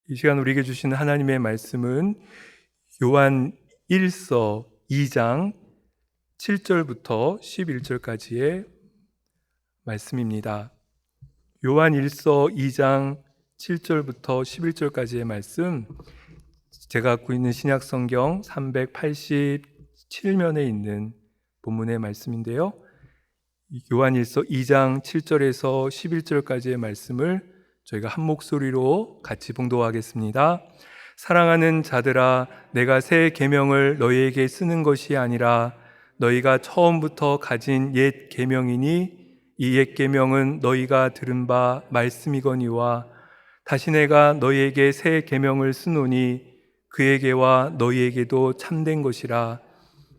이 시간 우리에게 주시는 하나님의 말씀은 요한 1서 2장 7절부터 11절까지의 말씀입니다. 요한 1서 2장 7절부터 11절까지의 말씀, 제가 갖고 있는 신약 성경 387면에 있는 본문의 말씀인데요. 요한 1서 2장 7절에서 11절까지의 말씀을 저희가 한 목소리로 같이 봉독하겠습니다. 사랑하는 자들아, 내가 새 계명을 너희에게 쓰는 것이 아니라 너희가 처음부터 가진 옛 계명이니 이 옛 계명은 너희가 들은 바 말씀이거니와 다시 내가 너희에게 새 계명을 쓰노니 그에게와 너희에게도 참된 것이라.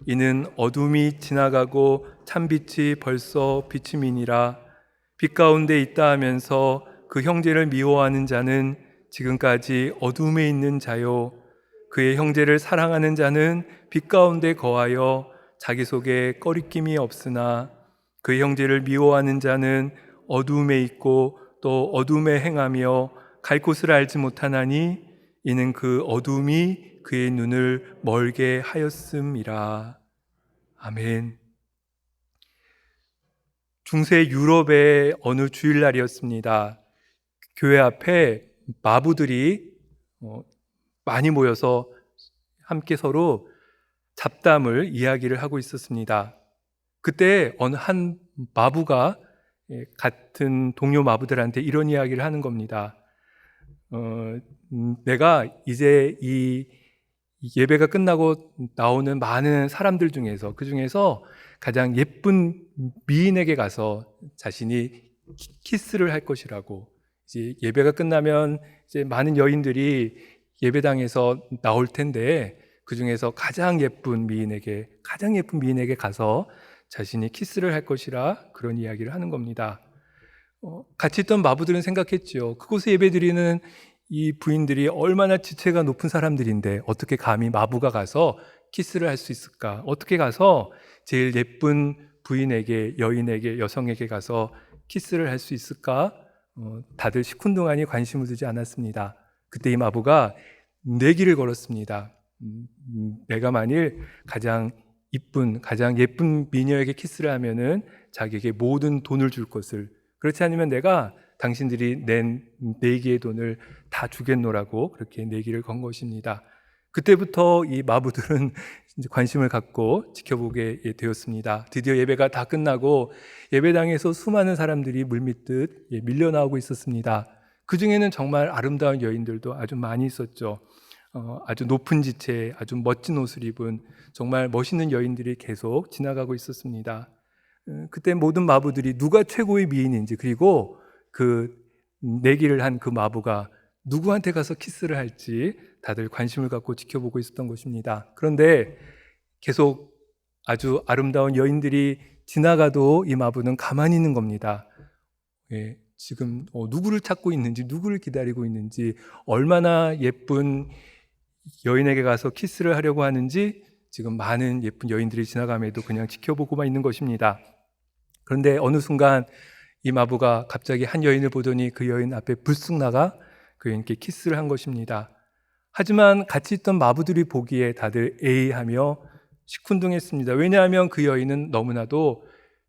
이는 어둠이 지나가고 참빛이 벌써 비침이니라. 빛 가운데 있다 하면서 그 형제를 미워하는 자는 지금까지 어둠에 있는 자요, 그의 형제를 사랑하는 자는 빛 가운데 거하여 자기 속에 꺼리낌이 없으나 그의 형제를 미워하는 자는 어둠에 있고 또 어둠에 행하며 갈 곳을 알지 못하나니 이는 그 어둠이 그의 눈을 멀게 하였음이라. 아멘. 중세 유럽의 어느 주일날이었습니다. 교회 앞에 마부들이 많이 모여서 함께 서로 잡담을 이야기를 하고 있었습니다. 그때 어느 한 마부가 같은 동료 마부들한테 이런 이야기를 하는 겁니다. 내가 이제 이 예배가 끝나고 나오는 많은 사람들 중에서, 그 중에서 가장 예쁜 미인에게 가서 자신이 키스를 할 것이라고. 이제 예배가 끝나면 이제 많은 여인들이 예배당에서 나올 텐데 그 중에서 가장 예쁜 미인에게 가서 자신이 키스를 할 것이라 그런 이야기를 하는 겁니다. 같이 있던 마부들은 생각했죠. 그곳에 예배드리는 이 부인들이 얼마나 지체가 높은 사람들인데 어떻게 감히 마부가 가서 키스를 할 수 있을까? 어떻게 가서 제일 예쁜 부인에게, 여인에게, 여성에게 가서 키스를 할 수 있을까? 다들 시큰둥하니 관심을 두지 않았습니다. 그때 이 마부가 내기를 걸었습니다. 내가 만일 가장 예쁜 미녀에게 키스를 하면은 자기에게 모든 돈을 줄 것을, 그렇지 않으면 내가 당신들이 낸 내기의 돈을 다 주겠노라고 그렇게 내기를 건 것입니다. 그때부터 이 마부들은 관심을 갖고 지켜보게 되었습니다. 드디어 예배가 다 끝나고 예배당에서 수많은 사람들이 물밀듯 밀려나오고 있었습니다. 그 중에는 정말 아름다운 여인들도 아주 많이 있었죠. 아주 높은 지체, 아주 멋진 옷을 입은 정말 멋있는 여인들이 계속 지나가고 있었습니다. 그때 모든 마부들이 누가 최고의 미인인지, 그리고 그 내기를 한 그 마부가 누구한테 가서 키스를 할지 다들 관심을 갖고 지켜보고 있었던 것입니다. 그런데 계속 아주 아름다운 여인들이 지나가도 이 마부는 가만히 있는 겁니다. 지금 누구를 찾고 있는지, 누구를 기다리고 있는지, 얼마나 예쁜 여인에게 가서 키스를 하려고 하는지 지금 많은 예쁜 여인들이 지나감에도 그냥 지켜보고만 있는 것입니다. 그런데 어느 순간 이 마부가 갑자기 한 여인을 보더니 그 여인 앞에 불쑥 나가 그 여인께 키스를 한 것입니다. 하지만 같이 있던 마부들이 보기에 다들 에이하며 시큰둥했습니다. 왜냐하면 그 여인은 너무나도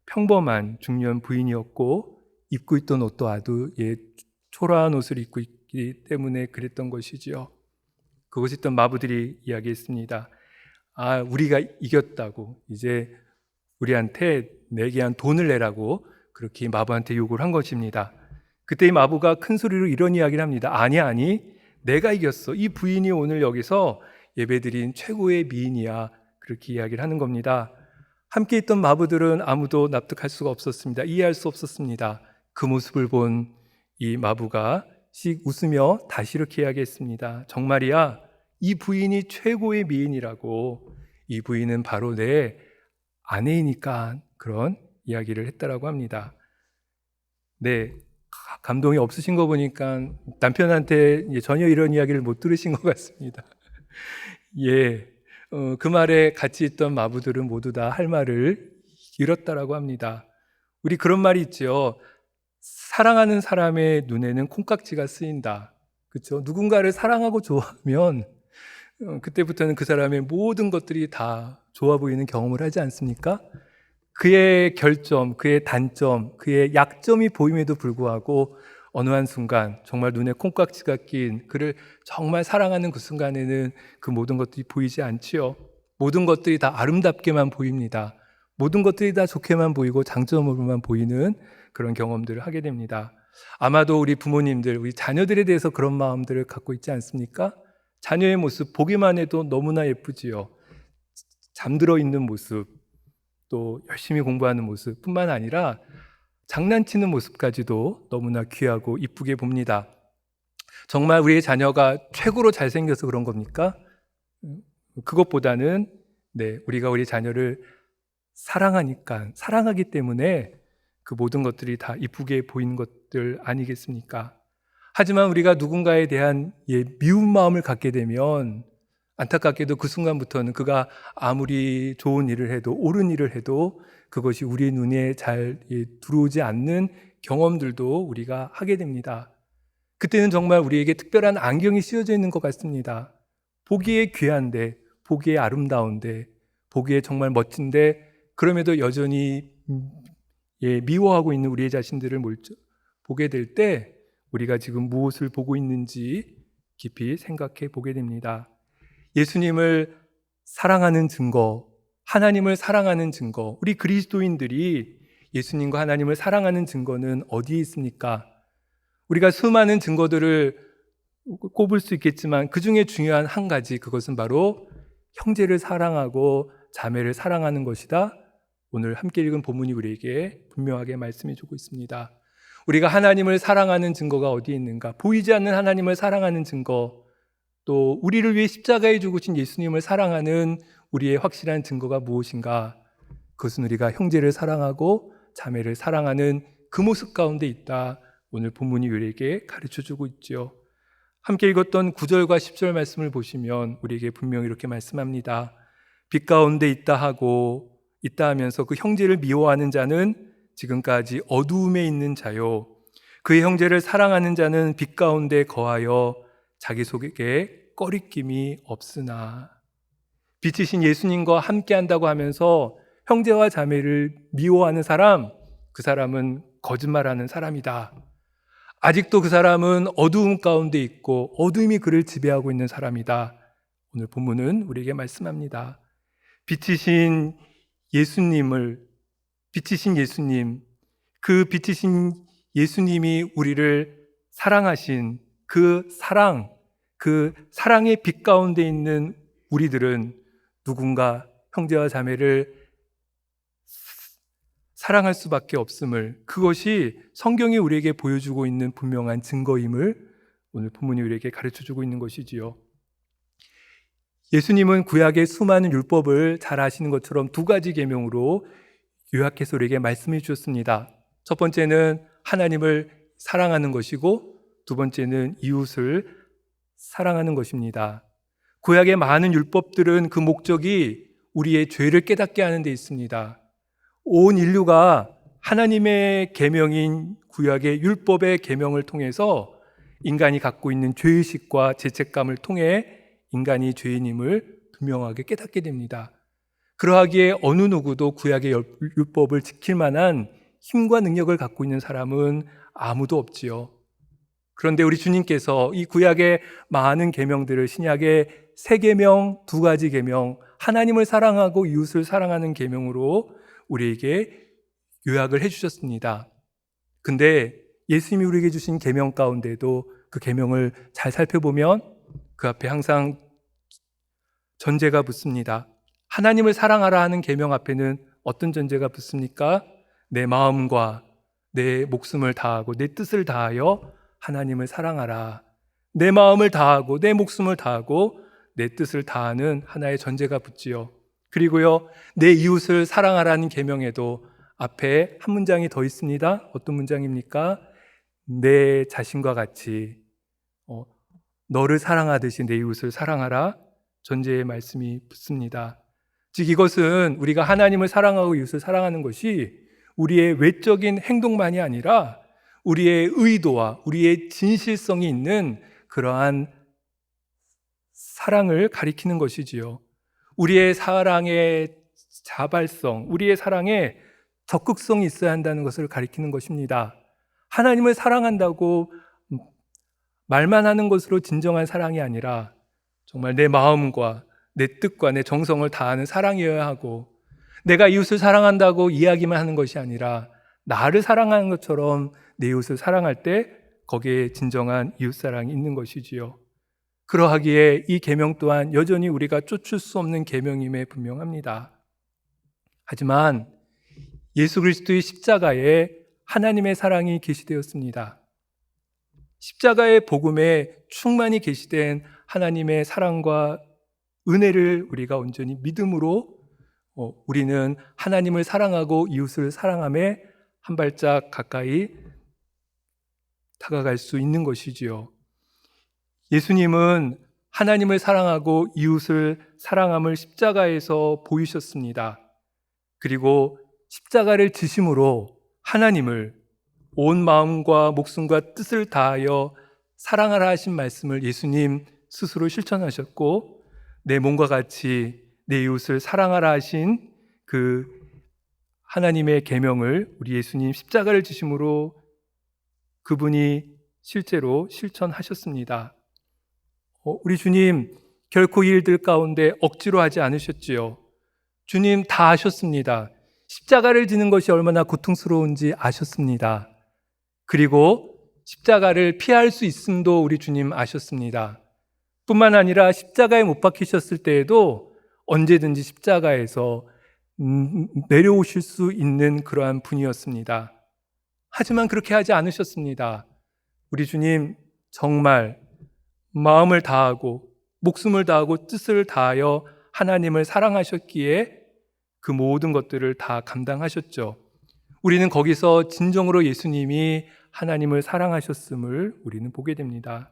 평범한 중년 부인이었고 입고 있던 옷도 아주 초라한 옷을 입고 있기 때문에 그랬던 것이지요. 그곳에 있던 마부들이 이야기했습니다. 우리가 이겼다고, 이제 우리한테 내게 한 돈을 내라고 그렇게 마부한테 요구를 한 것입니다. 그때 이 마부가 큰 소리로 이런 이야기를 합니다. 아니, 내가 이겼어. 이 부인이 오늘 여기서 예배드린 최고의 미인이야. 그렇게 이야기를 하는 겁니다. 함께 있던 마부들은 아무도 납득할 수가 없었습니다. 이해할 수 없었습니다. 그 모습을 본 이 마부가 씩 웃으며 다시 이렇게 이야기했습니다. 정말이야, 이 부인이 최고의 미인이라고. 이 부인은 바로 내 아내이니까 그런 이야기를 했다라고 합니다. 네, 감동이 없으신 거 보니까 남편한테 전혀 이런 이야기를 못 들으신 것 같습니다. 그 말에 같이 있던 마부들은 모두 다 할 말을 잃었다라고 합니다. 우리 그런 말이 있죠. 사랑하는 사람의 눈에는 콩깍지가 쓰인다. 그렇죠? 누군가를 사랑하고 좋아하면 그때부터는 그 사람의 모든 것들이 다 좋아 보이는 경험을 하지 않습니까? 그의 결점, 그의 단점, 그의 약점이 보임에도 불구하고 어느 한순간 정말 눈에 콩깍지가 낀 그를 정말 사랑하는 그 순간에는 그 모든 것들이 보이지 않지요. 모든 것들이 다 아름답게만 보입니다. 모든 것들이 다 좋게만 보이고 장점으로만 보이는 그런 경험들을 하게 됩니다. 아마도 우리 부모님들, 우리 자녀들에 대해서 그런 마음들을 갖고 있지 않습니까? 자녀의 모습 보기만 해도 너무나 예쁘지요. 잠들어 있는 모습, 또 열심히 공부하는 모습 뿐만 아니라 장난치는 모습까지도 너무나 귀하고 이쁘게 봅니다. 정말 우리의 자녀가 최고로 잘생겨서 그런 겁니까? 그것보다는 우리가 우리 자녀를 사랑하니까, 사랑하기 때문에 그 모든 것들이 다 이쁘게 보이는 것들 아니겠습니까? 하지만 우리가 누군가에 대한 미운 마음을 갖게 되면 안타깝게도 그 순간부터는 그가 아무리 좋은 일을 해도, 옳은 일을 해도 그것이 우리 눈에 잘 들어오지 않는 경험들도 우리가 하게 됩니다. 그때는 정말 우리에게 특별한 안경이 씌워져 있는 것 같습니다. 보기에 귀한데, 보기에 아름다운데, 보기에 정말 멋진데, 그럼에도 여전히 미워하고 있는 우리의 자신들을 보게 될 때 우리가 지금 무엇을 보고 있는지 깊이 생각해 보게 됩니다. 예수님을 사랑하는 증거, 하나님을 사랑하는 증거, 우리 그리스도인들이 예수님과 하나님을 사랑하는 증거는 어디에 있습니까? 우리가 수많은 증거들을 꼽을 수 있겠지만 그 중에 중요한 한 가지, 그것은 바로 형제를 사랑하고 자매를 사랑하는 것이다. 오늘 함께 읽은 본문이 우리에게 분명하게 말씀해 주고 있습니다. 우리가 하나님을 사랑하는 증거가 어디에 있는가? 보이지 않는 하나님을 사랑하는 증거, 또 우리를 위해 십자가에 죽으신 예수님을 사랑하는 우리의 확실한 증거가 무엇인가? 그것은 우리가 형제를 사랑하고 자매를 사랑하는 그 모습 가운데 있다. 오늘 본문이 우리에게 가르쳐주고 있죠. 함께 읽었던 9절과 10절 말씀을 보시면 우리에게 분명히 이렇게 말씀합니다. 빛 가운데 있다 하면서 그 형제를 미워하는 자는 지금까지 어두움에 있는 자요, 그의 형제를 사랑하는 자는 빛 가운데 거하여 자기 속에 꺼리낌이 없으나. 빛이신 예수님과 함께 한다고 하면서 형제와 자매를 미워하는 사람, 그 사람은 거짓말하는 사람이다. 아직도 그 사람은 어두움 가운데 있고 어두움이 그를 지배하고 있는 사람이다. 오늘 본문은 우리에게 말씀합니다. 빛이신 예수님, 그 빛이신 예수님이 우리를 사랑하신 그 사랑의 빛 가운데 있는 우리들은 누군가 형제와 자매를 사랑할 수밖에 없음을, 그것이 성경이 우리에게 보여주고 있는 분명한 증거임을 오늘 본문이 우리에게 가르쳐주고 있는 것이지요. 예수님은 구약의 수많은 율법을 잘 아시는 것처럼 두 가지 계명으로 요약해서 우리에게 말씀해 주셨습니다. 첫 번째는 하나님을 사랑하는 것이고, 두 번째는 이웃을 사랑하는 것입니다. 구약의 많은 율법들은 그 목적이 우리의 죄를 깨닫게 하는 데 있습니다. 온 인류가 하나님의 계명인 구약의 율법의 계명을 통해서 인간이 갖고 있는 죄의식과 죄책감을 통해 인간이 죄인임을 분명하게 깨닫게 됩니다. 그러하기에 어느 누구도 구약의 율법을 지킬 만한 힘과 능력을 갖고 있는 사람은 아무도 없지요. 그런데 우리 주님께서 이 구약의 많은 계명들을 신약의 세 계명, 두 가지 계명, 하나님을 사랑하고 이웃을 사랑하는 계명으로 우리에게 요약을 해주셨습니다. 근데 예수님이 우리에게 주신 계명 가운데도 그 계명을 잘 살펴보면 그 앞에 항상 전제가 붙습니다. 하나님을 사랑하라 하는 계명 앞에는 어떤 전제가 붙습니까? 내 마음과 내 목숨을 다하고 내 뜻을 다하여 하나님을 사랑하라. 내 마음을 다하고 내 목숨을 다하고 내 뜻을 다하는 하나의 전제가 붙지요. 그리고요, 내 이웃을 사랑하라는 계명에도 앞에 한 문장이 더 있습니다. 어떤 문장입니까? 내 자신과 같이 너를 사랑하듯이 내 이웃을 사랑하라. 전제의 말씀이 붙습니다. 즉 이것은 우리가 하나님을 사랑하고 이웃을 사랑하는 것이 우리의 외적인 행동만이 아니라 우리의 의도와 우리의 진실성이 있는 그러한 사랑을 가리키는 것이지요. 우리의 사랑의 자발성, 우리의 사랑에 적극성이 있어야 한다는 것을 가리키는 것입니다. 하나님을 사랑한다고 말만 하는 것으로 진정한 사랑이 아니라 정말 내 마음과 내 뜻과 내 정성을 다하는 사랑이어야 하고, 내가 이웃을 사랑한다고 이야기만 하는 것이 아니라 나를 사랑하는 것처럼 내 이웃을 사랑할 때 거기에 진정한 이웃사랑이 있는 것이지요. 그러하기에 이 계명 또한 여전히 우리가 쫓을 수 없는 계명임에 분명합니다. 하지만 예수 그리스도의 십자가에 하나님의 사랑이 계시되었습니다. 십자가의 복음에 충만히 계시된 하나님의 사랑과 은혜를 우리가 온전히 믿음으로 우리는 하나님을 사랑하고 이웃을 사랑함에 한 발짝 가까이 다가갈 수 있는 것이지요. 예수님은 하나님을 사랑하고 이웃을 사랑함을 십자가에서 보이셨습니다. 그리고 십자가를 지심으로 하나님을 온 마음과 목숨과 뜻을 다하여 사랑하라 하신 말씀을 예수님 스스로 실천하셨고, 내 몸과 같이 내 이웃을 사랑하라 하신 그 하나님의 계명을 우리 예수님 십자가를 지심으로 그분이 실제로 실천하셨습니다. 우리 주님 결코 이 일들 가운데 억지로 하지 않으셨지요. 주님 다 아셨습니다. 십자가를 지는 것이 얼마나 고통스러운지 아셨습니다. 그리고 십자가를 피할 수 있음도 우리 주님 아셨습니다. 뿐만 아니라 십자가에 못 박히셨을 때에도 언제든지 십자가에서 내려오실 수 있는 그러한 분이었습니다. 하지만 그렇게 하지 않으셨습니다. 우리 주님 정말 마음을 다하고 목숨을 다하고 뜻을 다하여 하나님을 사랑하셨기에 그 모든 것들을 다 감당하셨죠. 우리는 거기서 진정으로 예수님이 하나님을 사랑하셨음을 우리는 보게 됩니다.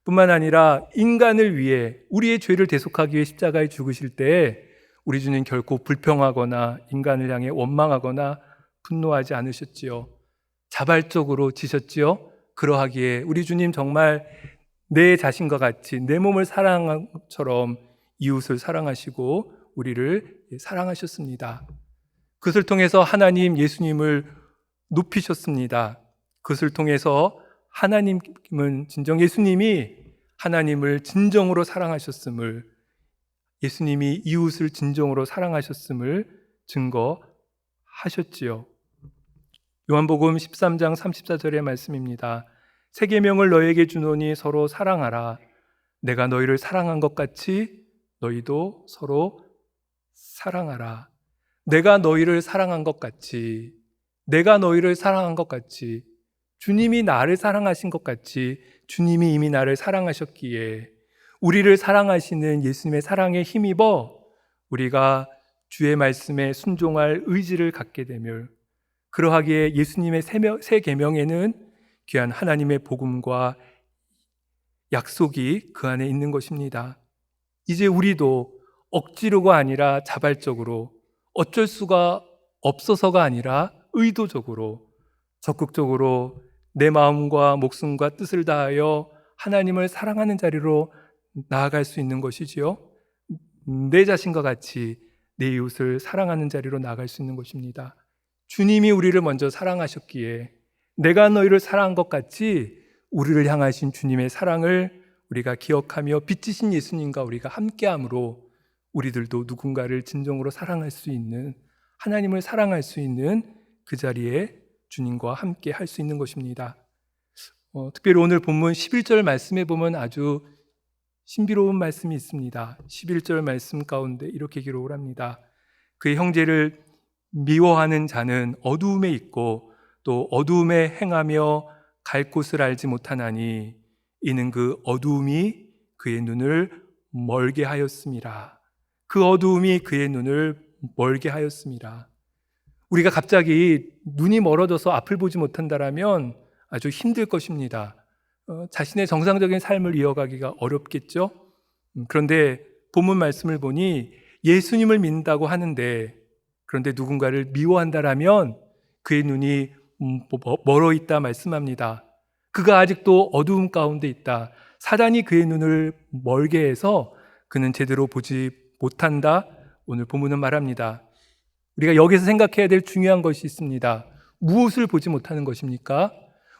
뿐만 아니라 인간을 위해 우리의 죄를 대속하기 위해 십자가에 죽으실 때 우리 주님 결코 불평하거나 인간을 향해 원망하거나 분노하지 않으셨지요. 자발적으로 지셨지요. 그러하기에 우리 주님 정말 내 자신과 같이 내 몸을 사랑한 것처럼 이웃을 사랑하시고 우리를 사랑하셨습니다. 그것을 통해서 하나님 예수님을 높이셨습니다. 그것을 통해서 하나님은 진정 예수님이 하나님을 진정으로 사랑하셨음을, 예수님이 이웃을 진정으로 사랑하셨음을 증거하셨지요. 요한복음 13장 34절의 말씀입니다. 새 계명을 너에게 주노니 서로 사랑하라. 내가 너희를 사랑한 것 같이 너희도 서로 사랑하라. 내가 너희를 사랑한 것 같이, 내가 너희를 사랑한 것 같이, 주님이 나를 사랑하신 것 같이 주님이 이미 나를 사랑하셨기에 우리를 사랑하시는 예수님의 사랑에 힘입어 우리가 주의 말씀에 순종할 의지를 갖게 되며, 그러하기에 예수님의 새 계명에는 귀한 하나님의 복음과 약속이 그 안에 있는 것입니다. 이제 우리도 억지로가 아니라 자발적으로, 어쩔 수가 없어서가 아니라 의도적으로, 적극적으로 내 마음과 목숨과 뜻을 다하여 하나님을 사랑하는 자리로 나아갈 수 있는 것이지요. 내 자신과 같이 내 이웃을 사랑하는 자리로 나아갈 수 있는 것입니다. 주님이 우리를 먼저 사랑하셨기에 내가 너희를 사랑한 것 같이 우리를 향하신 주님의 사랑을 우리가 기억하며 빚지신 예수님과 우리가 함께함으로 우리들도 누군가를 진정으로 사랑할 수 있는, 하나님을 사랑할 수 있는 그 자리에 주님과 함께 할 수 있는 것입니다. 특별히 오늘 본문 11절 말씀에 보면 아주 신비로운 말씀이 있습니다. 11절 말씀 가운데 이렇게 기록을 합니다. 그의 형제를 미워하는 자는 어두움에 있고 또 어두움에 행하며 갈 곳을 알지 못하나니 이는 그 어두움이 그의 눈을 멀게 하였음이라. 그 어두움이 그의 눈을 멀게 하였음이라. 우리가 갑자기 눈이 멀어져서 앞을 보지 못한다라면 아주 힘들 것입니다. 자신의 정상적인 삶을 이어가기가 어렵겠죠. 그런데 본문 말씀을 보니 예수님을 믿는다고 하는데, 그런데 누군가를 미워한다라면 그의 눈이 멀어 있다 말씀합니다. 그가 아직도 어두움 가운데 있다. 사단이 그의 눈을 멀게 해서 그는 제대로 보지 못한다. 오늘 본문은 말합니다. 우리가 여기서 생각해야 될 중요한 것이 있습니다. 무엇을 보지 못하는 것입니까?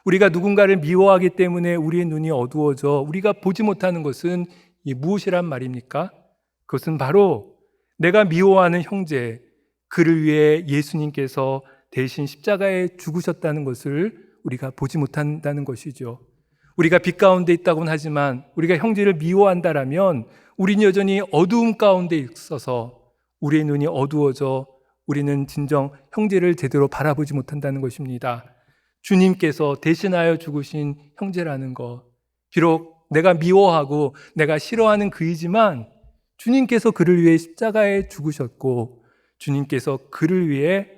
우리가 누군가를 미워하기 때문에 우리의 눈이 어두워져 우리가 보지 못하는 것은 무엇이란 말입니까? 그것은 바로 내가 미워하는 형제, 그를 위해 예수님께서 대신 십자가에 죽으셨다는 것을 우리가 보지 못한다는 것이죠. 우리가 빛 가운데 있다고는 하지만 우리가 형제를 미워한다라면 우리는 여전히 어두움 가운데 있어서 우리의 눈이 어두워져 우리는 진정 형제를 제대로 바라보지 못한다는 것입니다. 주님께서 대신하여 죽으신 형제라는 것, 비록 내가 미워하고 내가 싫어하는 그이지만 주님께서 그를 위해 십자가에 죽으셨고 주님께서 그를 위해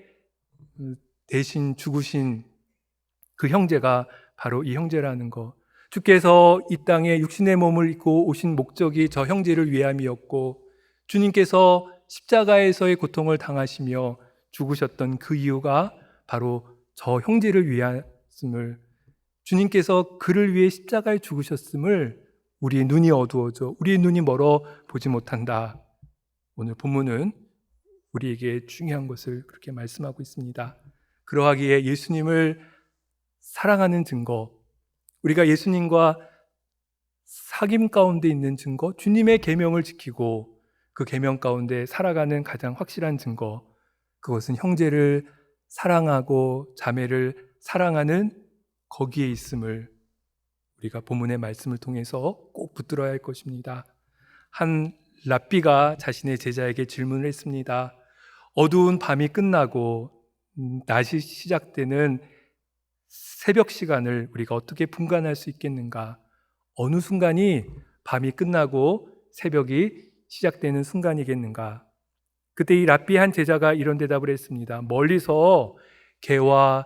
대신 죽으신 그 형제가 바로 이 형제라는 것. 주께서 이 땅에 육신의 몸을 입고 오신 목적이 저 형제를 위함이었고 주님께서 십자가에서의 고통을 당하시며 죽으셨던 그 이유가 바로 저 형제를 위하였음을, 주님께서 그를 위해 십자가에 죽으셨음을 우리의 눈이 어두워져 우리의 눈이 멀어 보지 못한다. 오늘 본문은 우리에게 중요한 것을 그렇게 말씀하고 있습니다. 그러하기에 예수님을 사랑하는 증거, 우리가 예수님과 사귐 가운데 있는 증거, 주님의 계명을 지키고 그 계명 가운데 살아가는 가장 확실한 증거, 그것은 형제를 사랑하고 자매를 사랑하는 거기에 있음을 우리가 본문의 말씀을 통해서 꼭 붙들어야 할 것입니다. 한 랍비가 자신의 제자에게 질문을 했습니다. 어두운 밤이 끝나고 낮이 시작되는 새벽 시간을 우리가 어떻게 분간할 수 있겠는가? 어느 순간이 밤이 끝나고 새벽이 시작되는 순간이겠는가? 그때 이 랍비 한 제자가 이런 대답을 했습니다. 멀리서 개와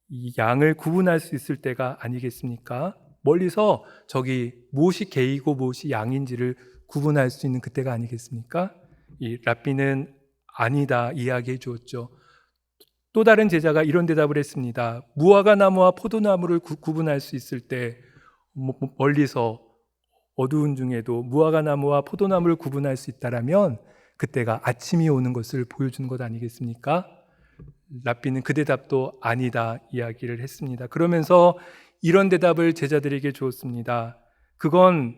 이 양을 구분할 수 있을 때가 아니겠습니까? 멀리서 저기 무엇이 개이고 무엇이 양인지를 구분할 수 있는 그때가 아니겠습니까? 이 랍비는 아니다 이야기해 주었죠. 또 다른 제자가 이런 대답을 했습니다. 무화과 나무와 포도나무를 구분할 수 있을 때 멀리서 어두운 중에도 무화과 나무와 포도나무를 구분할 수 있다라면 그때가 아침이 오는 것을 보여주는 것 아니겠습니까? 랍비는 그 대답도 아니다 이야기를 했습니다. 그러면서 이런 대답을 제자들에게 주었습니다. 그건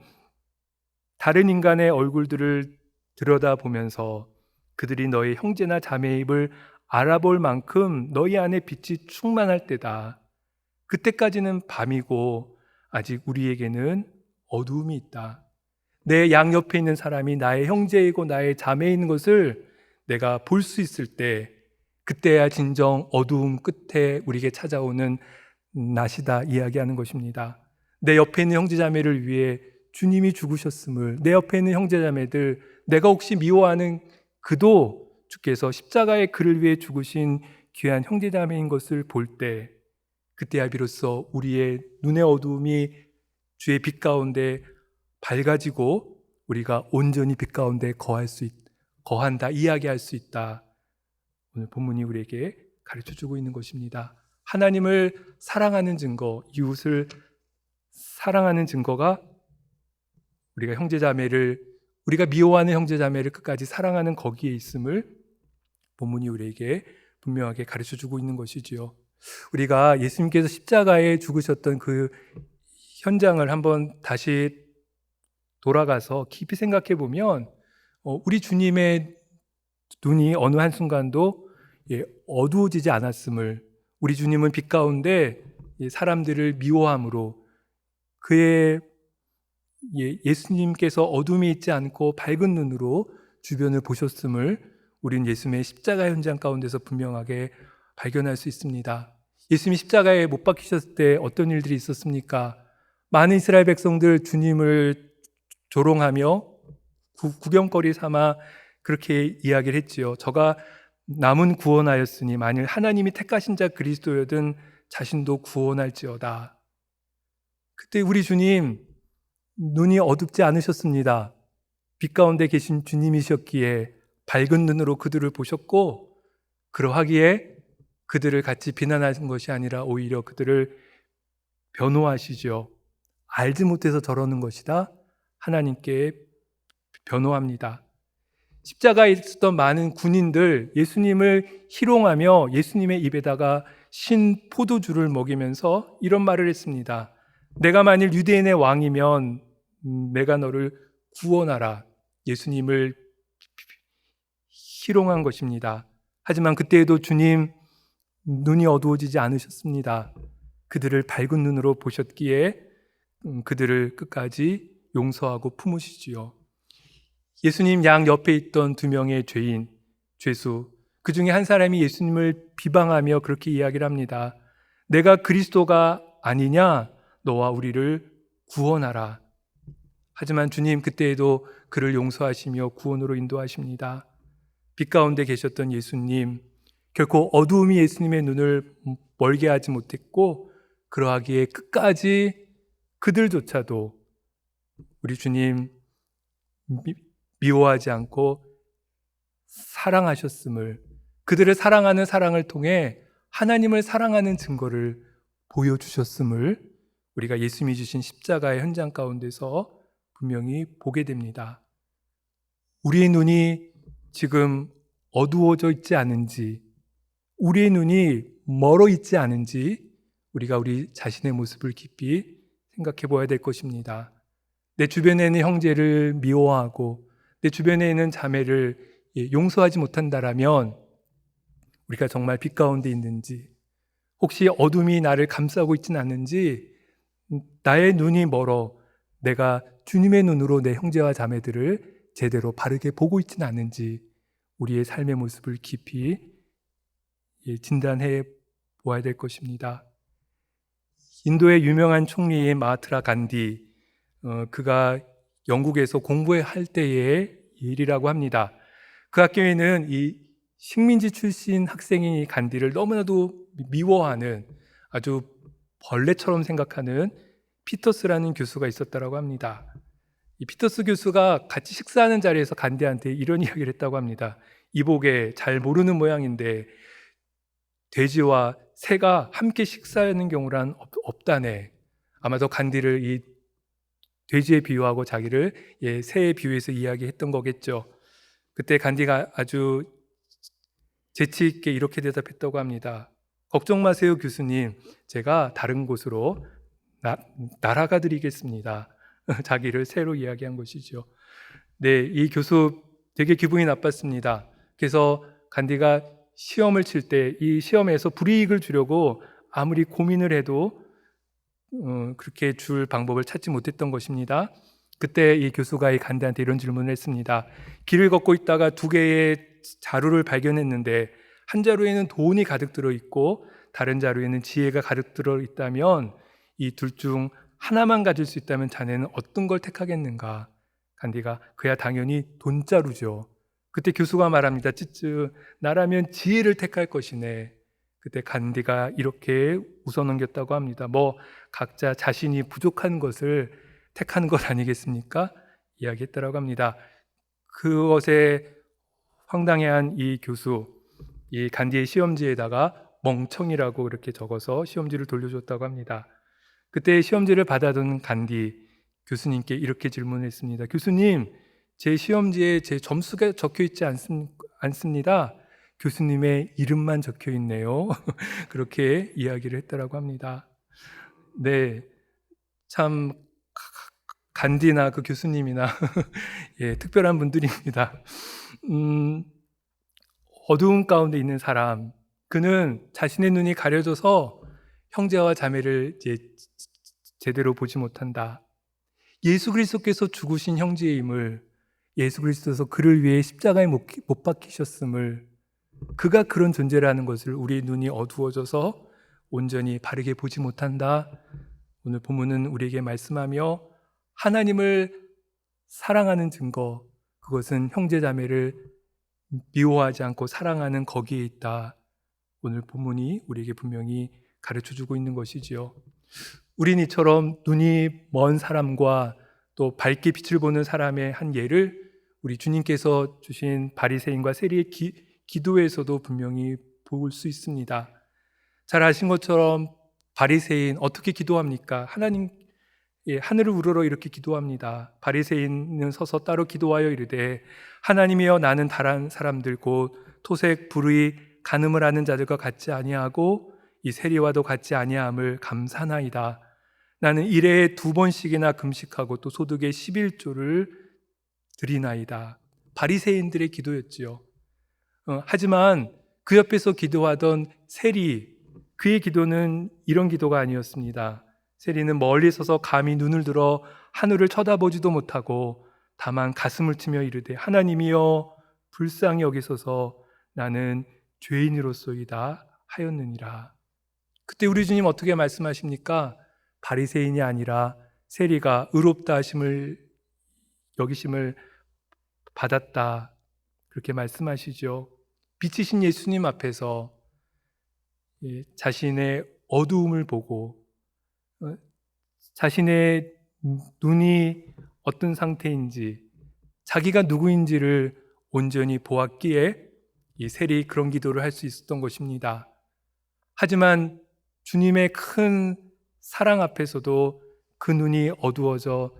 다른 인간의 얼굴들을 들여다보면서 그들이 너의 형제나 자매의 입을 알아볼 만큼 너희 안에 빛이 충만할 때다. 그때까지는 밤이고 아직 우리에게는 어두움이 있다. 내 양옆에 있는 사람이 나의 형제이고 나의 자매인 것을 내가 볼 수 있을 때 그때야 진정 어두움 끝에 우리에게 찾아오는 낮이다 이야기하는 것입니다. 내 옆에 있는 형제자매를 위해 주님이 죽으셨음을, 내 옆에 있는 형제자매들, 내가 혹시 미워하는 그도 주께서 십자가에 그를 위해 죽으신 귀한 형제자매인 것을 볼 때 그때야 비로소 우리의 눈의 어두움이 주의 빛 가운데 밝아지고 우리가 온전히 빛 가운데 거한다, 이야기할 수 있다. 오늘 본문이 우리에게 가르쳐주고 있는 것입니다. 하나님을 사랑하는 증거, 이웃을 사랑하는 증거가 우리가 형제자매를, 우리가 미워하는 형제자매를 끝까지 사랑하는 거기에 있음을 본문이 우리에게 분명하게 가르쳐주고 있는 것이지요. 우리가 예수님께서 십자가에 죽으셨던 그 현장을 한번 다시 돌아가서 깊이 생각해 보면 우리 주님의 눈이 어느 한순간도 어두워지지 않았음을, 우리 주님은 빛 가운데 사람들을 미워함으로 그의 예수님께서 어둠이 있지 않고 밝은 눈으로 주변을 보셨음을 우리는 예수님의 십자가 현장 가운데서 분명하게 발견할 수 있습니다. 예수님이 십자가에 못 박히셨을 때 어떤 일들이 있었습니까? 많은 이스라엘 백성들 주님을 조롱하며 구경거리 삼아 그렇게 이야기를 했지요. 저가 남은 구원하였으니 만일 하나님이 택하신 자 그리스도여든 자신도 구원할지어다. 그때 우리 주님 눈이 어둡지 않으셨습니다. 빛 가운데 계신 주님이셨기에 밝은 눈으로 그들을 보셨고 그러하기에 그들을 같이 비난하신 것이 아니라 오히려 그들을 변호하시죠. 알지 못해서 저러는 것이다. 하나님께 변호합니다. 십자가에 있었던 많은 군인들 예수님을 희롱하며 예수님의 입에다가 신 포도주를 먹이면서 이런 말을 했습니다. 내가 만일 유대인의 왕이면 내가 너를 구원하라. 예수님을 희롱한 것입니다. 하지만 그때에도 주님 눈이 어두워지지 않으셨습니다. 그들을 밝은 눈으로 보셨기에 그들을 끝까지 용서하고 품으시지요. 예수님 양 옆에 있던 두 명의 죄인, 죄수, 그 중에 한 사람이 예수님을 비방하며 그렇게 이야기를 합니다. 내가 그리스도가 아니냐? 너와 우리를 구원하라. 하지만 주님 그때에도 그를 용서하시며 구원으로 인도하십니다. 빛 가운데 계셨던 예수님, 결코 어두움이 예수님의 눈을 멀게 하지 못했고 그러하기에 끝까지 그들조차도 우리 주님 미워하지 않고 사랑하셨음을, 그들을 사랑하는 사랑을 통해 하나님을 사랑하는 증거를 보여주셨음을 우리가 예수님이 주신 십자가의 현장 가운데서 분명히 보게 됩니다. 우리의 눈이 지금 어두워져 있지 않은지, 우리의 눈이 멀어 있지 않은지 우리가 우리 자신의 모습을 깊이 생각해 보아야 될 것입니다. 내 주변에 있는 형제를 미워하고 내 주변에 있는 자매를 용서하지 못한다라면 우리가 정말 빛 가운데 있는지, 혹시 어둠이 나를 감싸고 있지는 않는지, 나의 눈이 멀어 내가 주님의 눈으로 내 형제와 자매들을 제대로 바르게 보고 있지는 않은지 우리의 삶의 모습을 깊이 진단해 보아야 될 것입니다. 인도의 유명한 총리인 마하트마 간디, 그가 영국에서 공부할 때의 일이라고 합니다. 그 학교에는 이 식민지 출신 학생인 간디를 너무나도 미워하는, 아주 벌레처럼 생각하는 피터스라는 교수가 있었다고 합니다. 이 피터스 교수가 같이 식사하는 자리에서 간디한테 이런 이야기를 했다고 합니다. 이보게, 잘 모르는 모양인데 돼지와 새가 함께 식사하는 경우란 없다네. 아마도 간디를 이 돼지에 비유하고 자기를 새에 비유해서 이야기했던 거겠죠. 그때 간디가 아주 재치 있게 이렇게 대답했다고 합니다. 걱정 마세요, 교수님. 제가 다른 곳으로 날아가 드리겠습니다. 자기를 새로 이야기한 것이죠. 네, 이 교수 되게 기분이 나빴습니다. 그래서 간디가 시험을 칠 때 이 시험에서 불이익을 주려고 아무리 고민을 해도 그렇게 줄 방법을 찾지 못했던 것입니다. 그때 이 교수가 이 간디한테 이런 질문을 했습니다. 길을 걷고 있다가 두 개의 자루를 발견했는데 한 자루에는 돈이 가득 들어있고 다른 자루에는 지혜가 가득 들어있다면 이 둘 중 하나만 가질 수 있다면 자네는 어떤 걸 택하겠는가? 간디가 그야 당연히 돈자루죠. 그때 교수가 말합니다. 찌쯔, 나라면 지혜를 택할 것이네. 그때 간디가 이렇게 웃어넘겼다고 합니다. 각자 자신이 부족한 것을 택하는 것 아니겠습니까? 이야기했다고 합니다. 그것에 황당해한 이 교수, 이 간디의 시험지에다가 멍청이라고 이렇게 적어서 시험지를 돌려줬다고 합니다. 그때 시험지를 받아둔 간디, 교수님께 이렇게 질문했습니다. 교수님, 제 시험지에 제 점수가 적혀 있지 않습니다. 교수님의 이름만 적혀 있네요. 그렇게 이야기를 했다고 합니다. 네, 참 간디나 그 교수님이나 특별한 분들입니다. 어두운 가운데 있는 사람, 그는 자신의 눈이 가려져서 형제와 자매를 제대로 보지 못한다. 예수 그리스도께서 죽으신 형제임을, 예수 그리스도께서 그를 위해 십자가에 못 박히셨음을, 그가 그런 존재라는 것을 우리의 눈이 어두워져서 온전히 바르게 보지 못한다. 오늘 본문은 우리에게 말씀하며 하나님을 사랑하는 증거, 그것은 형제자매를 미워하지 않고 사랑하는 거기에 있다. 오늘 본문이 우리에게 분명히 가르쳐주고 있는 것이지요. 우린 이처럼 눈이 먼 사람과 또 밝게 빛을 보는 사람의 한 예를 우리 주님께서 주신 바리새인과 세리의 기도에서도 분명히 볼 수 있습니다. 잘 아신 것처럼 바리새인 어떻게 기도합니까? 하나님 하늘을 우러러 이렇게 기도합니다. 바리새인은 서서 따로 기도하여 이르되 하나님이여 나는 다른 사람들 곧 토색 불의 간음을 하는 자들과 같지 아니하고 이 세리와도 같지 아니함을 감사나이다. 나는 일해에 2번씩이나 금식하고 또 소득의 11조를 드리나이다. 바리새인들의 기도였지요. 하지만 그 옆에서 기도하던 세리, 그의 기도는 이런 기도가 아니었습니다. 세리는 멀리 서서 감히 눈을 들어 하늘을 쳐다보지도 못하고 다만 가슴을 치며 이르되 하나님이여 불쌍히 여기소서 나는 죄인으로소이다 하였느니라. 그때 우리 주님 어떻게 말씀하십니까? 바리새인이 아니라 세리가 의롭다 하심을 여기심을 받았다, 그렇게 말씀하시죠. 빛이신 예수님 앞에서 자신의 어두움을 보고 자신의 눈이 어떤 상태인지, 자기가 누구인지를 온전히 보았기에 이 세리 그런 기도를 할 수 있었던 것입니다. 하지만 주님의 큰 사랑 앞에서도 그 눈이 어두워져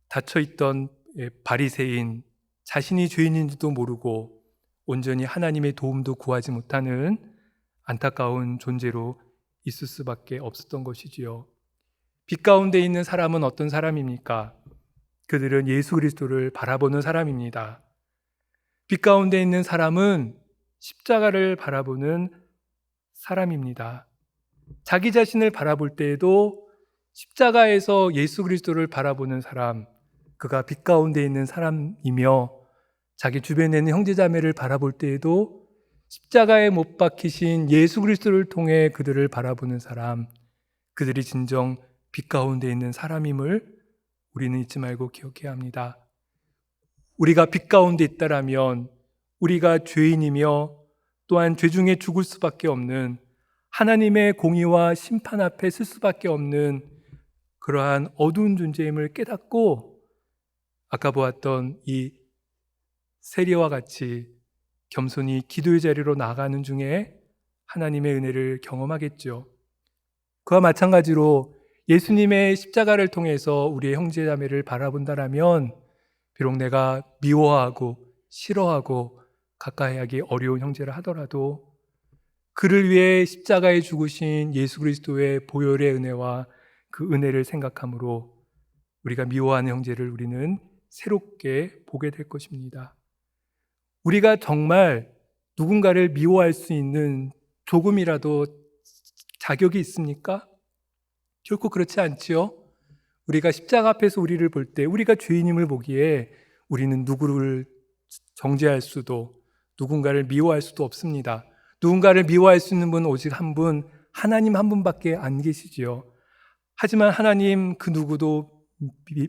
닫혀있던 바리새인, 자신이 죄인인지도 모르고 온전히 하나님의 도움도 구하지 못하는 안타까운 존재로 있을 수밖에 없었던 것이지요. 빛 가운데 있는 사람은 어떤 사람입니까? 그들은 예수 그리스도를 바라보는 사람입니다. 빛 가운데 있는 사람은 십자가를 바라보는 사람입니다. 자기 자신을 바라볼 때에도 십자가에서 예수 그리스도를 바라보는 사람, 그가 빛 가운데 있는 사람이며, 자기 주변에 있는 형제자매를 바라볼 때에도 십자가에 못 박히신 예수 그리스도를 통해 그들을 바라보는 사람, 그들이 진정 빛 가운데 있는 사람임을 우리는 잊지 말고 기억해야 합니다. 우리가 빛 가운데 있다라면 우리가 죄인이며 또한 죄 중에 죽을 수밖에 없는, 하나님의 공의와 심판 앞에 설 수밖에 없는 그러한 어두운 존재임을 깨닫고 아까 보았던 이 세리와 같이 겸손히 기도의 자리로 나아가는 중에 하나님의 은혜를 경험하겠죠. 그와 마찬가지로 예수님의 십자가를 통해서 우리의 형제자매를 바라본다라면 비록 내가 미워하고 싫어하고 가까이 하기 어려운 형제라 하더라도 그를 위해 십자가에 죽으신 예수 그리스도의 보혈의 은혜와 그 은혜를 생각함으로 우리가 미워하는 형제를 우리는 새롭게 보게 될 것입니다. 우리가 정말 누군가를 미워할 수 있는 조금이라도 자격이 있습니까? 결코 그렇지 않지요. 우리가 십자가 앞에서 우리를 볼 때 우리가 죄인임을 보기에 우리는 누구를 정죄할 수도, 누군가를 미워할 수도 없습니다. 누군가를 미워할 수 있는 분은 오직 한 분, 하나님 한 분밖에 안 계시지요. 하지만 하나님 그 누구도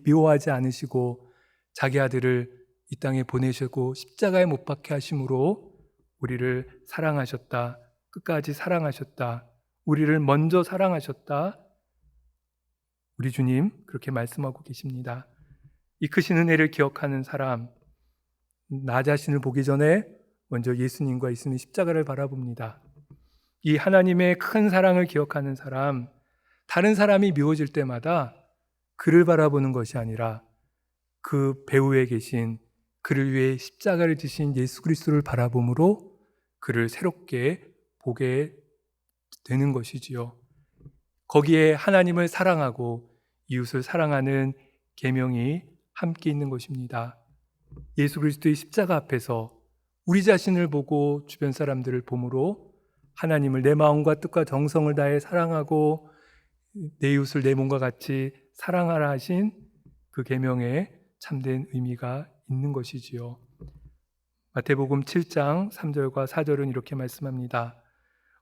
미워하지 않으시고 자기 아들을 이 땅에 보내시고 십자가에 못 박게 하심으로 우리를 사랑하셨다, 끝까지 사랑하셨다, 우리를 먼저 사랑하셨다, 우리 주님 그렇게 말씀하고 계십니다. 이 크신 은혜를 기억하는 사람, 나 자신을 보기 전에 먼저 예수님과 있으면 십자가를 바라봅니다. 이 하나님의 큰 사랑을 기억하는 사람, 다른 사람이 미워질 때마다 그를 바라보는 것이 아니라 그 배후에 계신, 그를 위해 십자가를 지신 예수 그리스도를 바라봄으로 그를 새롭게 보게 되는 것이지요. 거기에 하나님을 사랑하고 이웃을 사랑하는 계명이 함께 있는 것입니다. 예수 그리스도의 십자가 앞에서 우리 자신을 보고 주변 사람들을 보므로 하나님을 내 마음과 뜻과 정성을 다해 사랑하고 내 이웃을 내 몸과 같이 사랑하라 하신 그 계명에 참된 의미가 있는 것이지요. 마태복음 7장 3절과 4절은 이렇게 말씀합니다.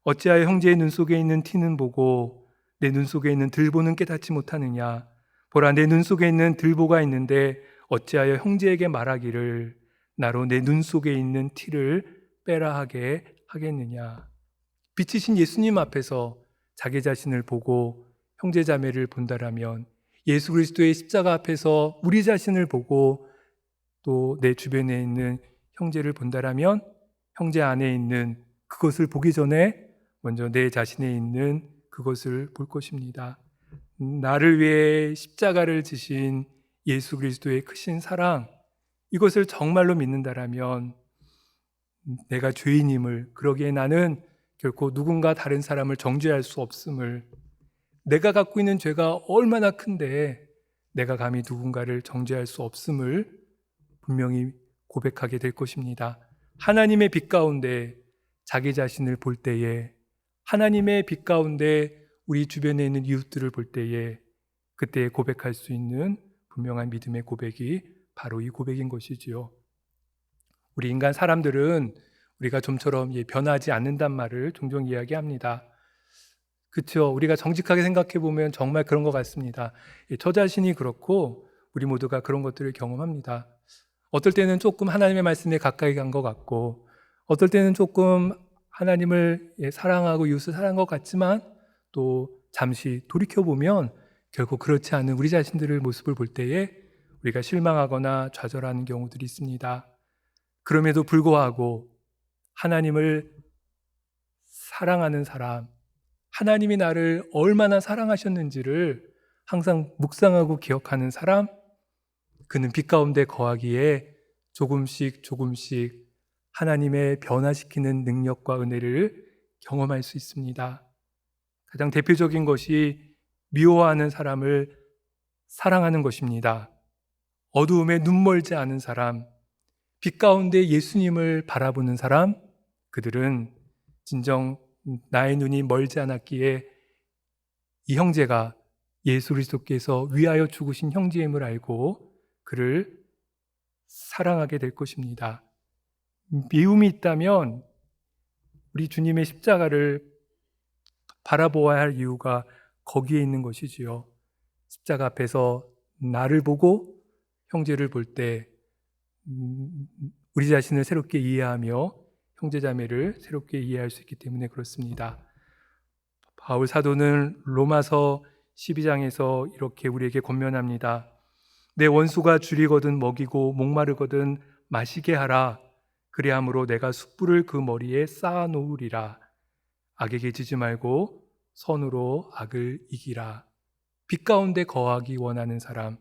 어찌하여 형제의 눈 속에 있는 티는 보고 내 눈 속에 있는 들보는 깨닫지 못하느냐? 보라, 내 눈 속에 있는 들보가 있는데 어찌하여 형제에게 말하기를 나로 내 눈 속에 있는 티를 빼라 하게 하겠느냐? 빛이신 예수님 앞에서 자기 자신을 보고 형제자매를 본다라면, 예수 그리스도의 십자가 앞에서 우리 자신을 보고 또 내 주변에 있는 형제를 본다라면, 형제 안에 있는 그것을 보기 전에 먼저 내 자신에 있는 그것을 볼 것입니다. 나를 위해 십자가를 지신 예수 그리스도의 크신 사랑, 이것을 정말로 믿는다라면 내가 죄인임을, 그러기에 나는 결코 누군가 다른 사람을 정죄할 수 없음을, 내가 갖고 있는 죄가 얼마나 큰데 내가 감히 누군가를 정죄할 수 없음을 분명히 고백하게 될 것입니다. 하나님의 빛 가운데 자기 자신을 볼 때에, 하나님의 빛 가운데 우리 주변에 있는 이웃들을 볼 때에, 그때 고백할 수 있는 분명한 믿음의 고백이 바로 이 고백인 것이지요. 우리 인간 사람들은 우리가 좀처럼 변하지 않는단 말을 종종 이야기합니다. 그렇죠. 우리가 정직하게 생각해 보면 정말 그런 것 같습니다. 저 자신이 그렇고 우리 모두가 그런 것들을 경험합니다. 어떨 때는 조금 하나님의 말씀에 가까이 간 것 같고, 어떨 때는 조금 하나님을 사랑하고 이웃을 사랑한 것 같지만, 또 잠시 돌이켜보면 결국 그렇지 않은 우리 자신들의 모습을 볼 때에 우리가 실망하거나 좌절하는 경우들이 있습니다. 그럼에도 불구하고 하나님을 사랑하는 사람, 하나님이 나를 얼마나 사랑하셨는지를 항상 묵상하고 기억하는 사람, 그는 빛 가운데 거하기에 조금씩 하나님의 변화시키는 능력과 은혜를 경험할 수 있습니다. 가장 대표적인 것이 미워하는 사람을 사랑하는 것입니다. 어두움에 눈 멀지 않은 사람, 빛 가운데 예수님을 바라보는 사람, 그들은 진정 나의 눈이 멀지 않았기에 이 형제가 예수 그리스도께서 위하여 죽으신 형제임을 알고 그를 사랑하게 될 것입니다. 미움이 있다면 우리 주님의 십자가를 바라보아야 할 이유가 거기에 있는 것이지요. 십자가 앞에서 나를 보고 형제를 볼 때 우리 자신을 새롭게 이해하며 형제자매를 새롭게 이해할 수 있기 때문에 그렇습니다. 바울 사도는 로마서 12장에서 이렇게 우리에게 권면합니다. 내 원수가 줄이거든 먹이고 목마르거든 마시게 하라. 그리함으로 내가 숯불을 그 머리에 쌓아 놓으리라. 악에게 지지 말고 선으로 악을 이기라. 빛 가운데 거하기 원하는 사람,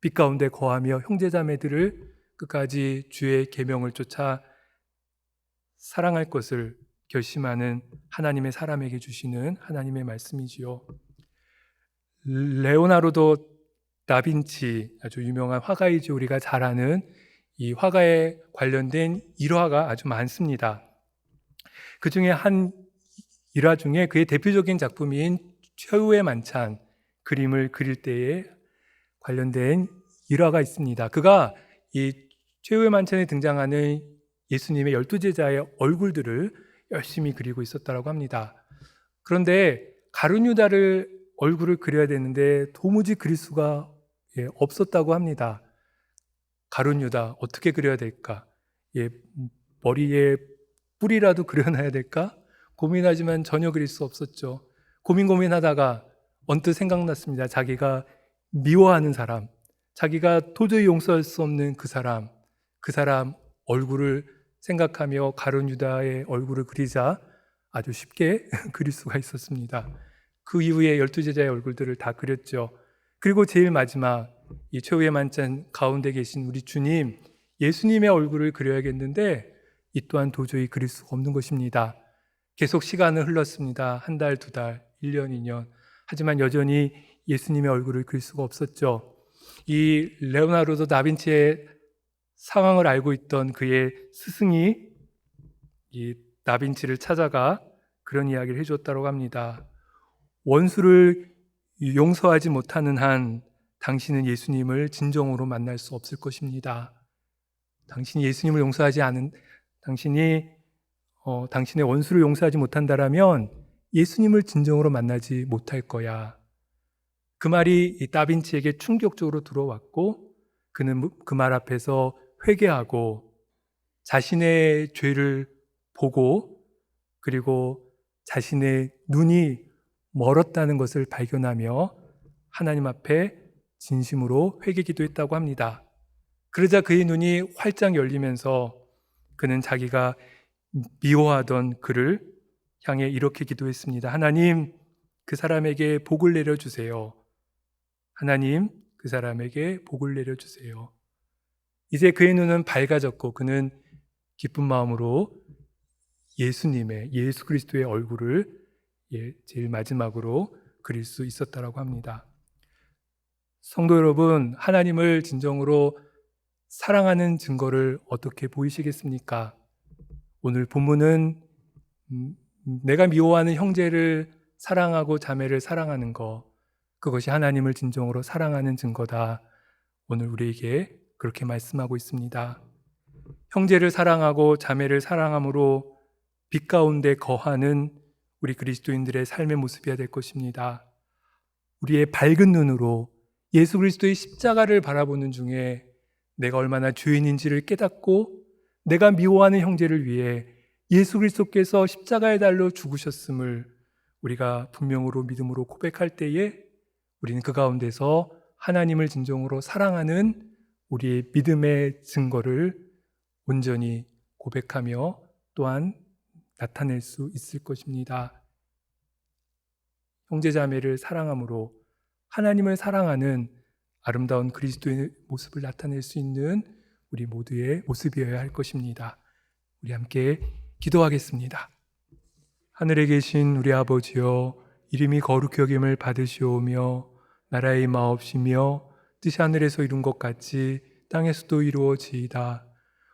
빛 가운데 거하며 형제자매들을 끝까지 주의 계명을 쫓아 사랑할 것을 결심하는 하나님의 사람에게 주시는 하나님의 말씀이지요. 레오나르도 다빈치, 아주 유명한 화가이죠. 우리가 잘 아는 이 화가에 관련된 일화가 아주 많습니다. 그 중에 한 일화 중에 그의 대표적인 작품인 최후의 만찬, 그림을 그릴 때에 관련된 일화가 있습니다. 그가 이 최후의 만찬에 등장하는 예수님의 12제자의 얼굴들을 열심히 그리고 있었다고 합니다. 그런데 가룟 유다를 얼굴을 그려야 되는데 도무지 그릴 수가 없었다고 합니다. 가룟 유다 어떻게 그려야 될까? 머리에 뿔이라도 그려놔야 될까? 고민하지만 전혀 그릴 수 없었죠. 고민하다가 언뜻 생각났습니다. 자기가 미워하는 사람, 자기가 도저히 용서할 수 없는 그 사람 얼굴을 생각하며 가룟 유다의 얼굴을 그리자 아주 쉽게 그릴 수가 있었습니다. 그 이후에 12제자의 얼굴들을 다 그렸죠. 그리고 제일 마지막 이 최후의 만찬 가운데 계신 우리 주님, 예수님의 얼굴을 그려야겠는데 이 또한 도저히 그릴 수가 없는 것입니다. 계속 시간은 흘렀습니다. 한 달, 두 달, 1년, 2년. 하지만 여전히 예수님의 얼굴을 그릴 수가 없었죠. 이 레오나르도 다빈치의 상황을 알고 있던 그의 스승이 이 다빈치를 찾아가 그런 이야기를 해줬다고 합니다. 원수를 용서하지 못하는 한 당신은 예수님을 진정으로 만날 수 없을 것입니다. 당신이 예수님을 용서하지 않은, 당신의 원수를 용서하지 못한다라면 예수님을 진정으로 만나지 못할 거야. 그 말이 이 다빈치에게 충격적으로 들어왔고, 그는 그 말 앞에서 회개하고 자신의 죄를 보고, 그리고 자신의 눈이 멀었다는 것을 발견하며 하나님 앞에 진심으로 회개 기도했다고 합니다. 그러자 그의 눈이 활짝 열리면서 그는 자기가 미워하던 그를 향해 이렇게 기도했습니다. 하나님, 그 사람에게 복을 내려주세요. 하나님 그 사람에게 복을 내려주세요. 이제 그의 눈은 밝아졌고 그는 기쁜 마음으로 예수 그리스도의 얼굴을 제일 마지막으로 그릴 수 있었다라고 합니다. 성도 여러분, 하나님을 진정으로 사랑하는 증거를 어떻게 보이시겠습니까? 오늘 본문은 내가 미워하는 형제를 사랑하고 자매를 사랑하는 것, 그것이 하나님을 진정으로 사랑하는 증거다. 오늘 우리에게 그렇게 말씀하고 있습니다. 형제를 사랑하고 자매를 사랑함으로 빛 가운데 거하는 우리 그리스도인들의 삶의 모습이어야 될 것입니다. 우리의 밝은 눈으로 예수 그리스도의 십자가를 바라보는 중에 내가 얼마나 죄인인지를 깨닫고 내가 미워하는 형제를 위해 예수 그리스도께서 십자가의 달로 죽으셨음을 우리가 분명으로 믿음으로 고백할 때에 우리는 그 가운데서 하나님을 진정으로 사랑하는 우리의 믿음의 증거를 온전히 고백하며 또한 나타낼 수 있을 것입니다. 형제자매를 사랑함으로 하나님을 사랑하는 아름다운 그리스도의 모습을 나타낼 수 있는 우리 모두의 모습이어야 할 것입니다. 우리 함께 기도하겠습니다. 하늘에 계신 우리 아버지여, 이름이 거룩히 여김을 받으시오며 나라의 임하옵시며 뜻이 하늘에서 이룬 것 같이 땅에서도 이루어지이다.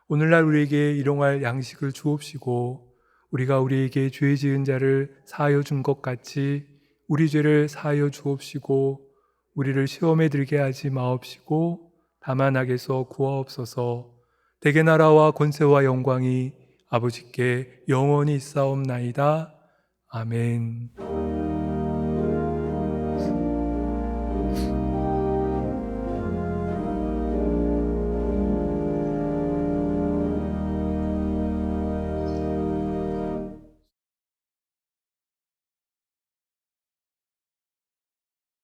오늘날 우리에게 일용할 양식을 주옵시고 우리가 우리에게 죄 지은 자를 사하여 준 것 같이 우리 죄를 사하여 주옵시고 우리를 시험에 들게 하지 마옵시고 다만 악에서 구하옵소서. 대개 나라와 권세와 영광이 아버지께 영원히 있사옵나이다. 아멘.